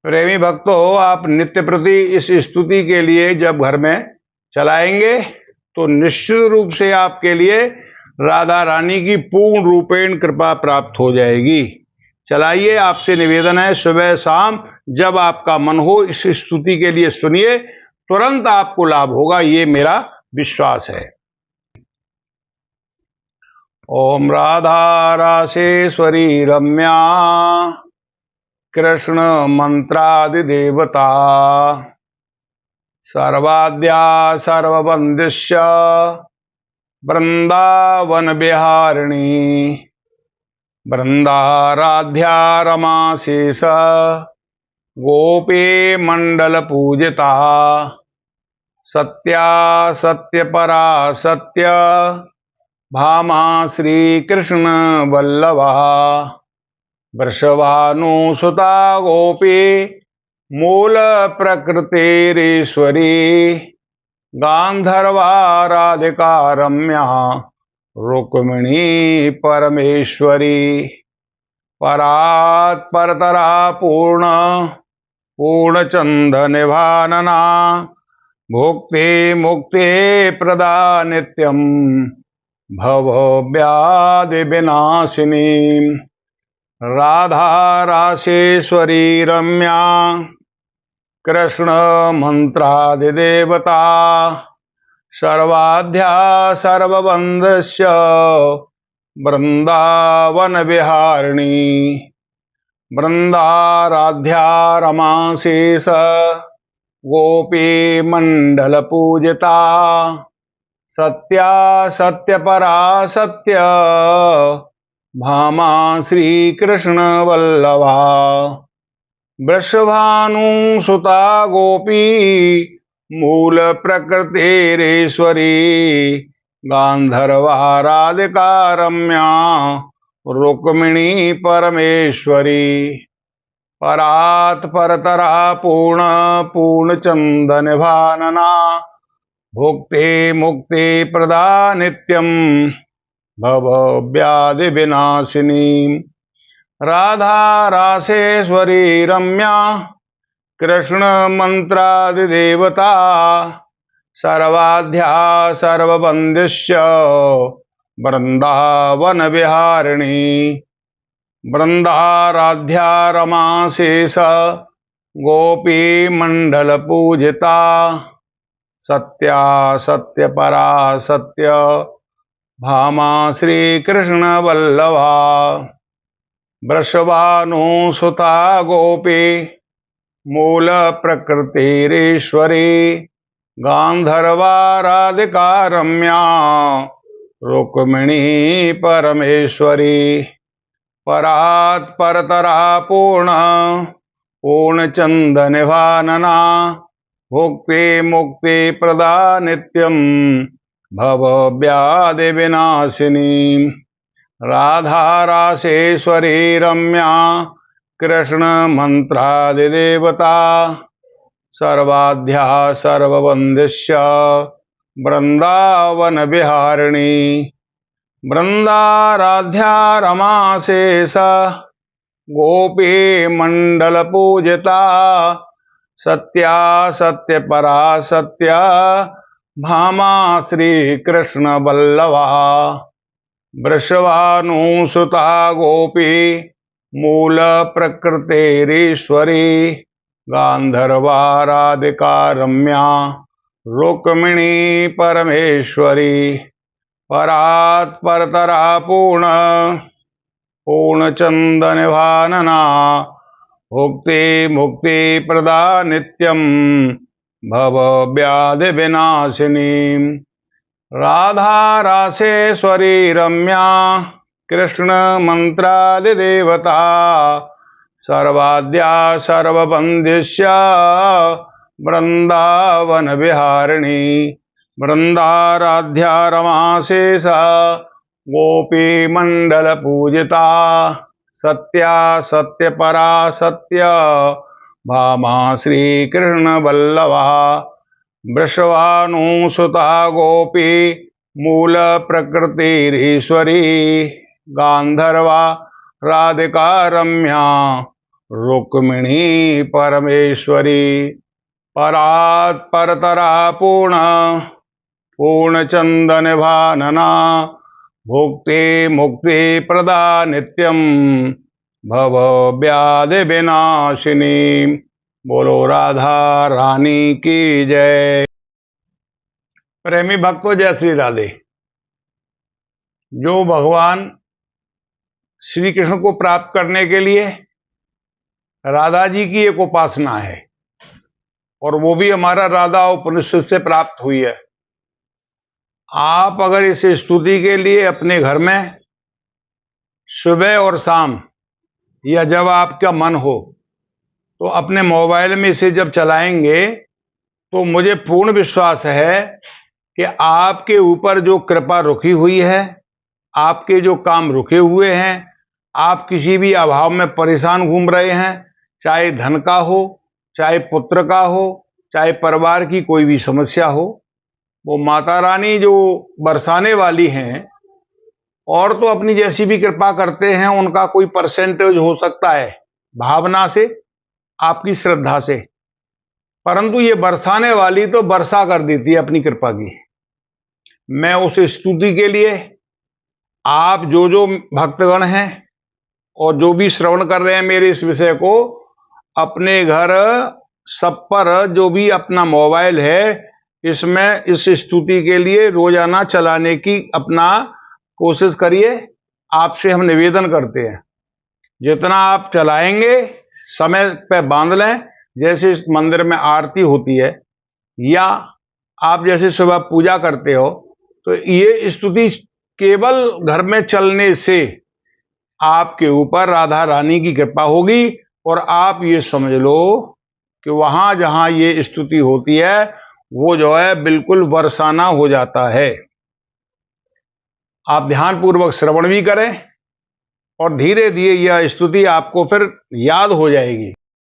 प्रेमी भक्तों, आप नित्य प्रति इस स्तुति के लिए जब घर में चलाएंगे तो निश्चित रूप से आपके लिए राधा रानी की पूर्ण रूपेण कृपा प्राप्त हो जाएगी। चलाइए, आपसे निवेदन है, सुबह शाम जब आपका मन हो इस स्तुति के लिए सुनिए, तुरंत आपको लाभ होगा, ये मेरा विश्वास है। ओम राधा रासेश्वरी रम्या कृष्ण मंत्रादिदेवता सर्वाद्या सर्ववंदिष्य वृंदावन विहारिणी वृंदाराध्या रमा शेष गोपी मंडल पूजिता सत्या सत्य परा सत्य भामा श्री कृष्ण वल्लभा वृषभानुसुता गोपी मूल प्रकृतिरीश्वरी गांधर्वा राधिका रम्या रुक्मिणी परमेश्वरी परात् परतरा पूर्ण पूर्णचंद निभानना भुक्ति मुक्ति प्रदा नित्यम भव व्याधि विनाशिनी राधा रासेश्वरी रम्या कृष्ण मंत्रादिदेवता सर्वाध्या सर्वबंधस्य वृंदावन विहारिणी वृंदाराध्या रमा शेष गोपी मंडल पूजिता सत्या सत्य परा सत्य भामा श्री कृष्ण वल्लभा वृषभानुसुता गोपी मूल प्रकृतिरीश्वरी गांधर्वा राधिका रम्या रुक्मिणी परमेश्वरी परात् परतरा पूर्ण पूर्णचंद निभानना भुक्ति मुक्ति प्रदा नित्यम भव व्याधि विनाशिनी राधा रासेश्वरी रम्या कृष्ण मंत्रादिदेवता सर्वाध्या सर्वबंदिष्य वृंदावन विहारिणी वृंदाराध्या रमा शेष गोपी मंडल पूजिता सत्या सत्य परा सत्य भामा श्री कृष्ण वल्लभा वृषभानुसुता गोपी मूल प्रकृतिरीश्वरी गांधर्वा राधिका रम्या रुक्मिणी परमेश्वरी परात् परतरा पूर्ण पूर्णचंद निभानना भुक्ति मुक्ति प्रदा नित्यम भव व्याधि विनाशिनी राधा रासेश्वरी रम्या कृष्ण मंत्रादिदेवता सर्वाध्या सर्ववंदिष्य वृंदावन विहारिणी वृंदाराध्या रमा शेष गोपी मंडल पूजिता सत्या सत्य परा सत्य भामा श्री कृष्ण वल्लभा वृषभानुसुता गोपी मूल प्रकृतिरीश्वरी गांधर्वा राधिका रम्या रुक्मिणी परमेश्वरी परात् परतरा पूर्ण पूर्णचंद निभानना भुक्ति मुक्ति प्रदा नित्यम भव व्याधि विनाशिनी राधा रासेश्वरी रम्या कृष्ण मंत्रादिदेवता सर्वाद्या सर्वबंदिष्य वृंदावन विहारिणी वृंदाराध्या रमा शेष गोपी मंडल पूजिता सत्या सत्य परा सत्य भामा श्री कृष्ण वल्लभा वृषभानुसुता गोपी मूल प्रकृतिरीश्वरी गांधर्वा राधिका रम्या रुक्मिणी परमेश्वरी परात् परतरा पूर्णचंदन भानना भुक्ति मुक्ति प्रदा नित्यम भव व्याधि विनाशिनी। बोलो राधा रानी की जय। प्रेमी भक्तों, जय श्री राधे। जो भगवान श्री कृष्ण को प्राप्त करने के लिए राधा जी की एक उपासना है, और वो भी हमारा राधा उपनिषद से प्राप्त हुई है। आप अगर इस स्तुति के लिए अपने घर में सुबह और शाम या जब आपका मन हो तो अपने मोबाइल में इसे जब चलाएंगे तो मुझे पूर्ण विश्वास है कि आपके ऊपर जो कृपा रुकी हुई है, आपके जो काम रुके हुए हैं, आप किसी भी अभाव में परेशान घूम रहे हैं, चाहे धन का हो, चाहे पुत्र का हो, चाहे परिवार की कोई भी समस्या हो, वो माता रानी जो बरसाने वाली हैं, और तो अपनी जैसी भी कृपा करते हैं, उनका कोई परसेंटेज हो सकता है भावना से, आपकी श्रद्धा से, परंतु ये बरसाने वाली तो वर्षा कर देती है अपनी कृपा की। मैं उस स्तुति के लिए आप जो जो भक्तगण हैं और जो भी श्रवण कर रहे हैं मेरे इस विषय को, अपने घर सब पर जो भी अपना मोबाइल है, इसमें इस स्तुति के लिए रोजाना चलाने की अपना कोशिश करिए। आपसे हम निवेदन करते हैं, जितना आप चलाएंगे समय पे बांध लें। जैसे इस मंदिर में आरती होती है या आप जैसे सुबह पूजा करते हो, तो ये स्तुति केवल घर में चलने से आपके ऊपर राधा रानी की कृपा होगी, और आप ये समझ लो कि वहां जहां ये स्तुति होती है वो जो है बिल्कुल बरसाना हो जाता है। आप ध्यानपूर्वक श्रवण भी करें और धीरे धीरे यह स्तुति आपको फिर याद हो जाएगी।